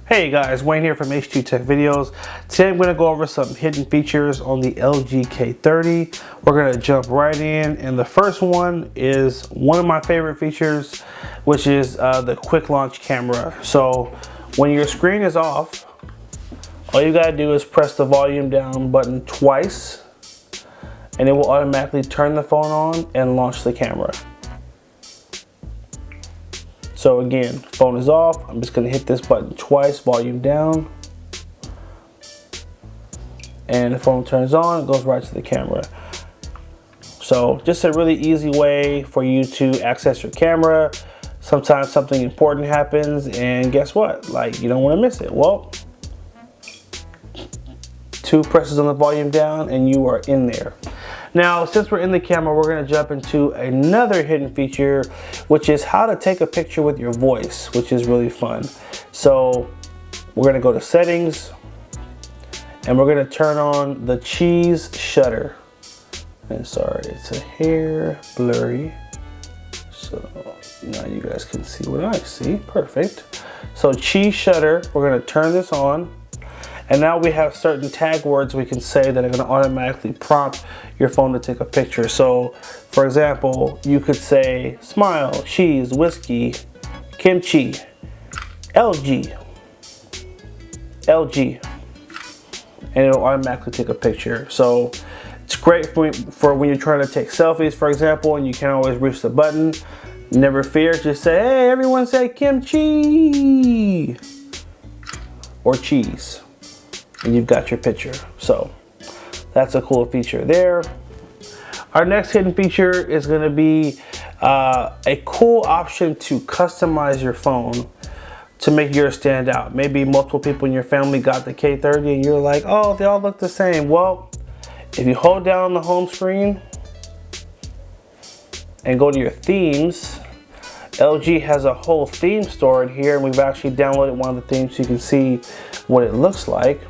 Hey guys, Wayne here from H2TechVideos. Today I'm going to go over some hidden features on the LG K30. We're going to jump right in, and the first one is one of my favorite features, which is the quick launch camera. So when your screen is off, all you got to do is press the volume down button twice, and it will automatically turn the phone on and launch the camera. So again, phone is off. I'm just gonna hit this button twice, volume down. And the phone turns on, it goes right to the camera. So just a really easy way for you to access your camera. Sometimes something important happens and guess what? Like, you don't wanna miss it. Well, 2 presses on the volume down and you are in there. Now, since we're in the camera, we're going to jump into another hidden feature, which is how to take a picture with your voice, which is really fun. So we're going to go to settings and we're going to turn on the cheese shutter. And sorry, it's a hair blurry. So now you guys can see what I see. Perfect. So cheese shutter, we're going to turn this on. And now we have certain tag words we can say that are going to automatically prompt your phone to take a picture. So, for example, you could say smile, cheese, whiskey, kimchi, LG, and it'll automatically take a picture. So it's great for when you're trying to take selfies, for example, and you can't always reach the button. Never fear, just say, hey, everyone say kimchi or cheese. And you've got your picture. So that's a cool feature there. Our next hidden feature is going to be a cool option to customize your phone to make yours stand out. Maybe multiple people in your family got the K30 and you're like, oh, they all look the same. Well, if you hold down on the home screen and go to your themes, LG has a whole theme store in here, and we've actually downloaded one of the themes so you can see what it looks like.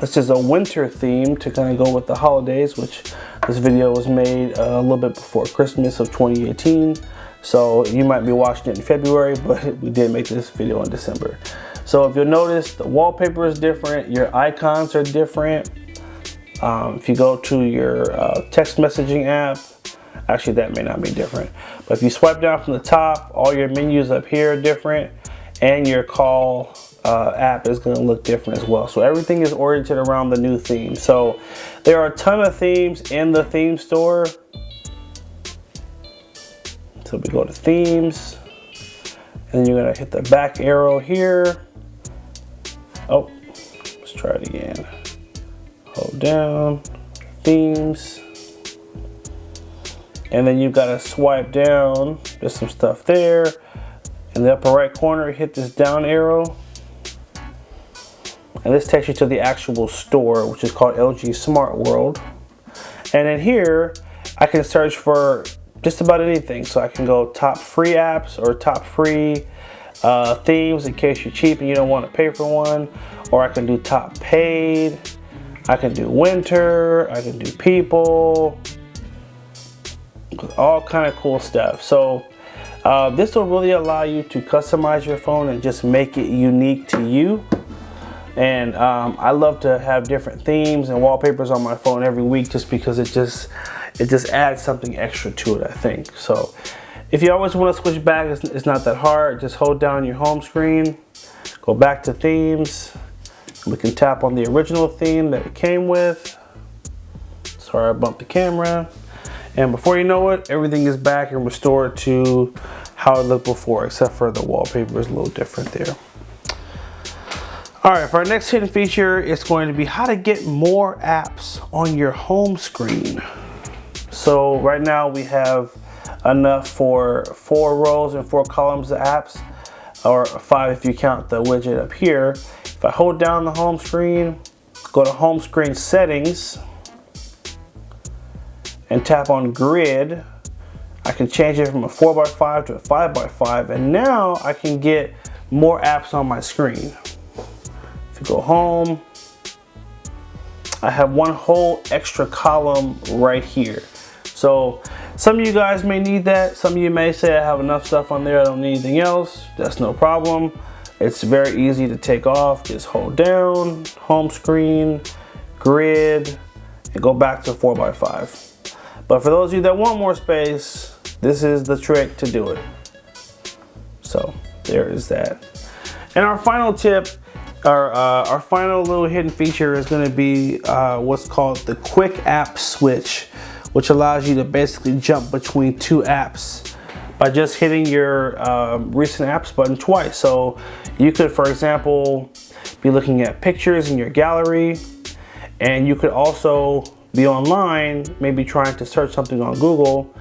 This is a winter theme to kind of go with the holidays, which this video was made a little bit before Christmas of 2018. So you might be watching it in February, but we did make this video in December. So if you'll notice, the wallpaper is different, your icons are different. If you go to your text messaging app, actually that may not be different, but if you swipe down from the top, all your menus up here are different, and your call app is going to look different as well. So everything is oriented around the new theme. So there are a ton of themes in the theme store. So we go to themes, and you're going to hit the back arrow here. Oh, let's try it again. Hold down, themes, and then you've got to swipe down. There's some stuff there. In the upper right corner, hit this down arrow. And this takes you to the actual store, which is called LG Smart World. And in here, I can search for just about anything. So I can go top free apps or top free themes in case you're cheap and you don't want to pay for one. Or I can do top paid. I can do winter. I can do people. All kind of cool stuff. So this will really allow you to customize your phone and just make it unique to you. And I love to have different themes and wallpapers on my phone every week just because it just adds something extra to it, I think. So if you always want to switch back, it's not that hard. Just hold down your home screen, go back to themes. We can tap on the original theme that it came with. Sorry, I bumped the camera. And before you know it, everything is back and restored to how it looked before, except for the wallpaper is a little different there. All right, for our next hidden feature, it's going to be how to get more apps on your home screen. So right now we have enough for 4 rows and 4 columns of apps, or 5 if you count the widget up here. If I hold down the home screen, go to home screen settings, and tap on grid, I can change it from a 4x5 to a 5x5, and now I can get more apps on my screen. If you go home, I have one whole extra column right here. So Some of you guys may need that. Some of you may say, I have enough stuff on there, I don't need anything else. That's no problem. It's very easy to take off. Just hold down, home screen, grid, and go back to 4x5. But for those of you that want more space, this is the trick to do it. So there is that. And our final tip, our final little hidden feature is going to be what's called the quick app switch, which allows you to basically jump between two apps by just hitting your recent apps button twice. So you could, for example, be looking at pictures in your gallery, and you could also be online, maybe trying to search something on Google.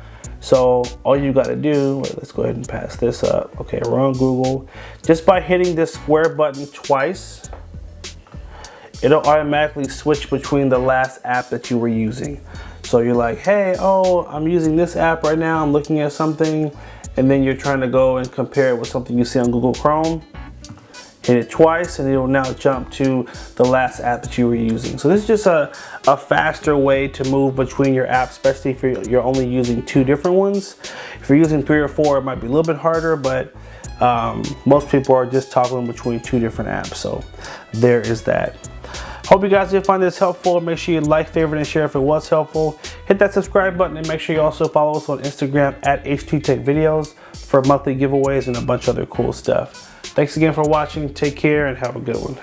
So all you got to do, let's go ahead and pass this up. Okay, we're on Google. Just by hitting this square button twice, it'll automatically switch between the last app that you were using. So you're like, hey, oh, I'm using this app right now, I'm looking at something, and then you're trying to go and compare it with something you see on Google Chrome. Hit it twice and it will now jump to the last app that you were using. So this is just a faster way to move between your apps, especially if you're only using two different ones. If you're using 3 or 4, it might be a little bit harder, but most people are just toggling between two different apps. So there is that. Hope you guys did find this helpful. Make sure you like, favorite, and share if it was helpful. Hit that subscribe button and make sure you also follow us on Instagram at H2TechVideos for monthly giveaways and a bunch of other cool stuff. Thanks again for watching. Take care and have a good one.